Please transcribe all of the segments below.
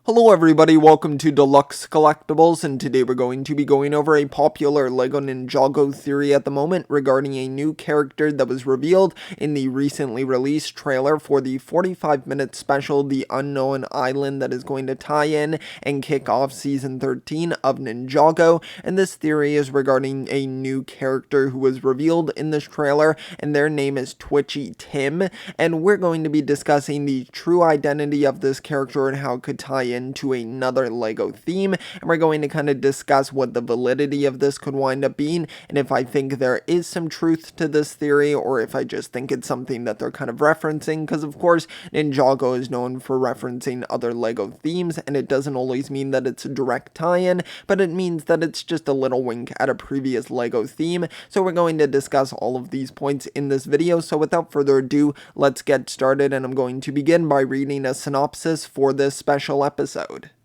Hello everybody, welcome to Deluxe Collectibles, and today we're going to be going over a popular LEGO Ninjago theory at the moment regarding a new character that was revealed in the recently released trailer for the 45-minute special, The Unknown Island, that is going to tie in and kick off Season 13 of Ninjago. And this theory is regarding a new character who was revealed in this trailer, and their name is Twitchy Tim, and we're going to be discussing the true identity of this character and how it could tie into another LEGO theme, and we're going to kind of discuss what the validity of this could wind up being, and if I think there is some truth to this theory, or if I just think it's something that they're kind of referencing, because of course Ninjago is known for referencing other LEGO themes, and it doesn't always mean that it's a direct tie-in, but it means that it's just a little wink at a previous LEGO theme. So we're going to discuss all of these points in this video, so without further ado, let's get started, and I'm going to begin by reading a synopsis for this special episode.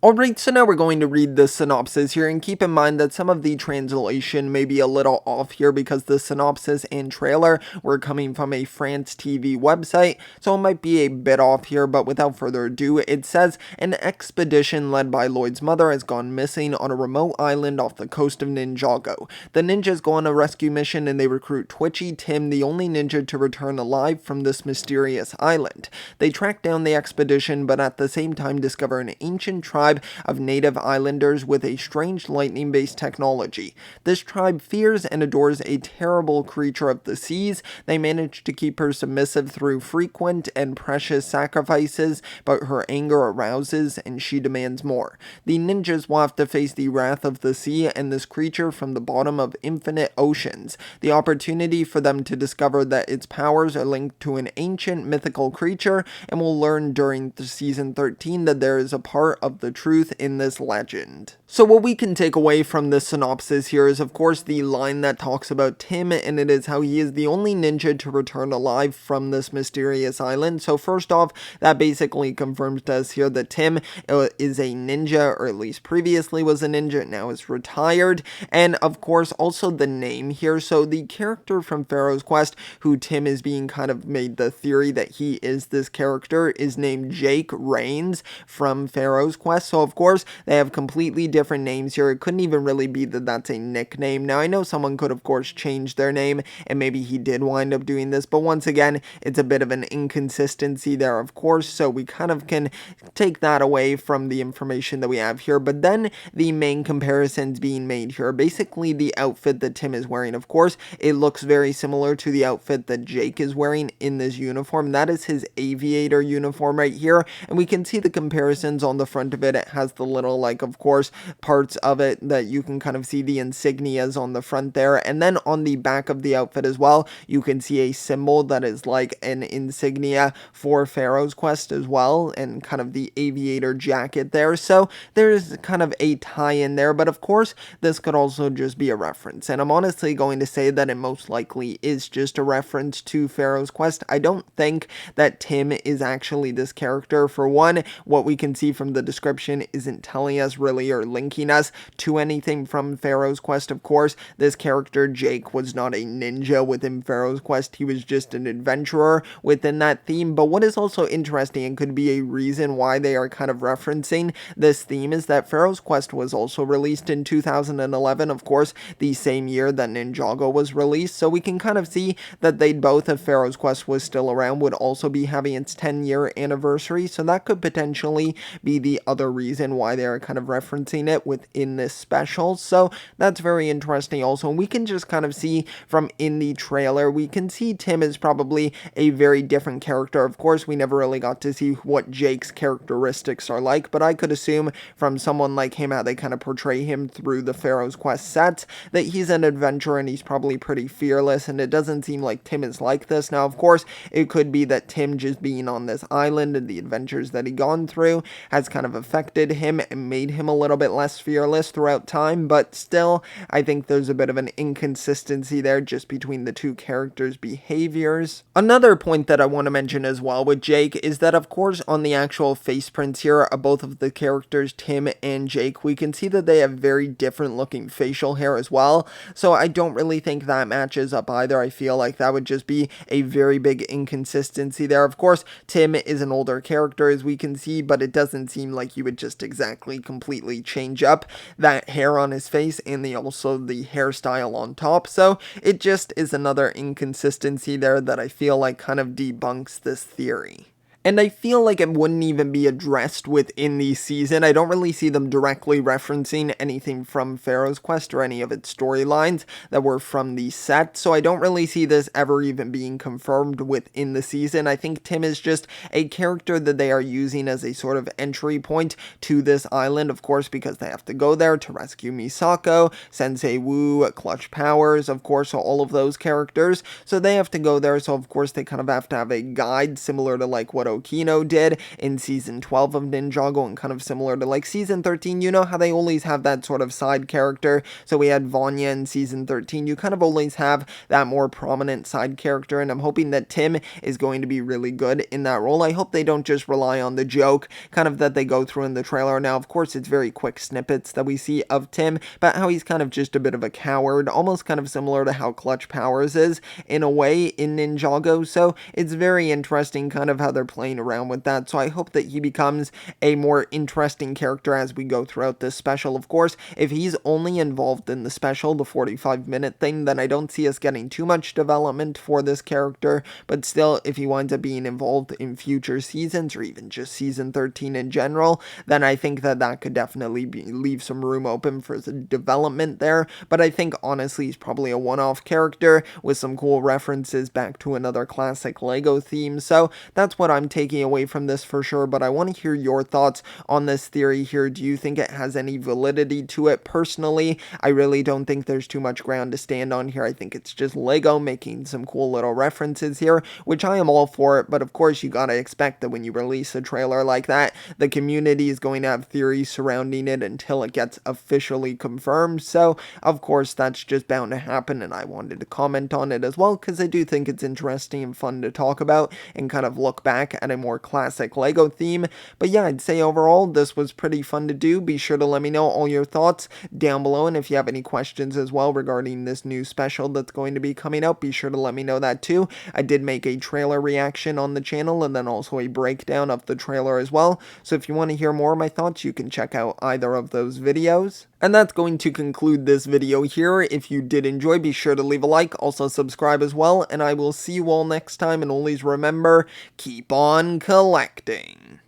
Alright, so now we're going to read the synopsis here, and keep in mind that some of the translation may be a little off here because the synopsis and trailer were coming from a France TV website, so it might be a bit off here, but without further ado, it says, an expedition led by Lloyd's mother has gone missing on a remote island off the coast of Ninjago. The ninjas go on a rescue mission and they recruit Twitchy Tim, the only ninja to return alive from this mysterious island. They track down the expedition, but at the same time discover an ancient tribe of native islanders with a strange lightning-based technology. This tribe fears and adores a terrible creature of the seas. They manage to keep her submissive through frequent and precious sacrifices, but her anger arouses and she demands more. The ninjas will have to face the wrath of the sea and this creature from the bottom of infinite oceans. The opportunity for them to discover that its powers are linked to an ancient mythical creature, and we'll learn during the season 13 that there is a part of the truth in this legend. So what we can take away from this synopsis here is of course the line that talks about Tim, and it is how he is the only ninja to return alive from this mysterious island. So first off, that basically confirms to us here that Tim is a ninja, or at least previously was a ninja, now is retired, and of course also the name here. So the character from Pharaoh's Quest, who Tim is being kind of made the theory that he is this character, is named Jake Rains from Pharaoh's Quest. So of course they have completely different names here. It couldn't even really be that that's a nickname. Now I know someone could of course change their name, and maybe he did wind up doing this, but once again it's a bit of an inconsistency there of course, so we kind of can take that away from the information that we have here. But then the main comparisons being made here, basically the outfit that Tim is wearing, of course it looks very similar to the outfit that Jake is wearing in this uniform. That is his aviator uniform right here, and we can see the comparisons on the front of it. It has the little, like, of course, parts of it that you can kind of see the insignias on the front there, and then on the back of the outfit as well, you can see a symbol that is like an insignia for Pharaoh's Quest as well, and kind of the aviator jacket there. So there's kind of a tie-in there, but of course this could also just be a reference, and I'm honestly going to say that it most likely is just a reference to Pharaoh's Quest. I don't think that Tim is actually this character. For one, what we can see from the description isn't telling us really or linking us to anything from Pharaoh's Quest. Of course, this character Jake was not a ninja within Pharaoh's Quest, he was just an adventurer within that theme. But what is also interesting and could be a reason why they are kind of referencing this theme is that Pharaoh's Quest was also released in 2011, of course the same year that Ninjago was released, so we can kind of see that they both, if Pharaoh's Quest was still around, would also be having its 10-year anniversary, so that could potentially be the other reason why they're kind of referencing it within this special. So that's very interesting also. And we can just kind of see from in the trailer, we can see Tim is probably a very different character. Of course, we never really got to see what Jake's characteristics are like, but I could assume from someone like him, how they kind of portray him through the Pharaoh's Quest sets, that he's an adventurer and he's probably pretty fearless, and it doesn't seem like Tim is like this. Now, of course, it could be that Tim just being on this island and the adventures that he's gone through has kind of affected him and made him a little bit less fearless throughout time, but still, I think there's a bit of an inconsistency there just between the two characters' behaviors. Another point that I want to mention as well with Jake is that, of course, on the actual face prints here of both of the characters, Tim and Jake, we can see that they have very different looking facial hair as well, so I don't really think that matches up either. I feel like that would just be a very big inconsistency there. Of course, Tim is an older character, as we can see, but it doesn't seem like you would would just exactly completely change up that hair on his face and also the hairstyle on top. So it just is another inconsistency there that I feel like kind of debunks this theory. And I feel like it wouldn't even be addressed within the season. I don't really see them directly referencing anything from Pharaoh's Quest or any of its storylines that were from the set, so I don't really see this ever even being confirmed within the season. I think Tim is just a character that they are using as a sort of entry point to this island, of course, because they have to go there to rescue Misako, Sensei Wu, Clutch Powers, of course, all of those characters. So they have to go there, so of course they kind of have to have a guide similar to like what Okino did in season 12 of Ninjago, and kind of similar to like season 13, you know how they always have that sort of side character. So we had Vanya in season 13, you kind of always have that more prominent side character, and I'm hoping that Tim is going to be really good in that role. I hope they don't just rely on the joke kind of that they go through in the trailer. Now, of course, it's very quick snippets that we see of Tim, but how he's kind of just a bit of a coward, almost kind of similar to how Clutch Powers is in a way in Ninjago. So it's very interesting kind of how they're playing around with that, so I hope that he becomes a more interesting character as we go throughout this special. Of course, if he's only involved in the special, the 45-minute thing, then I don't see us getting too much development for this character, but still, if he winds up being involved in future seasons, or even just season 13 in general, then I think that that could definitely leave some room open for the development there. But I think honestly he's probably a one-off character with some cool references back to another classic Lego theme, so that's what I'm taking away from this for sure. But I want to hear your thoughts on this theory here. Do you think it has any validity to it? Personally, I really don't think there's too much ground to stand on here. I think it's just Lego making some cool little references here, which I am all for it, but of course you gotta expect that when you release a trailer like that, the community is going to have theories surrounding it until it gets officially confirmed. So of course that's just bound to happen, and I wanted to comment on it as well because I do think it's interesting and fun to talk about and kind of look back at a more classic Lego theme. But yeah, I'd say overall this was pretty fun to do. Be sure to let me know all your thoughts down below, and if you have any questions as well regarding this new special that's going to be coming out, be sure to let me know that too. I did make a trailer reaction on the channel and then also a breakdown of the trailer as well, so if you want to hear more of my thoughts, you can check out either of those videos. And that's going to conclude this video here. If you did enjoy, be sure to leave a like, also subscribe as well, and I will see you all next time, and always remember, keep on collecting.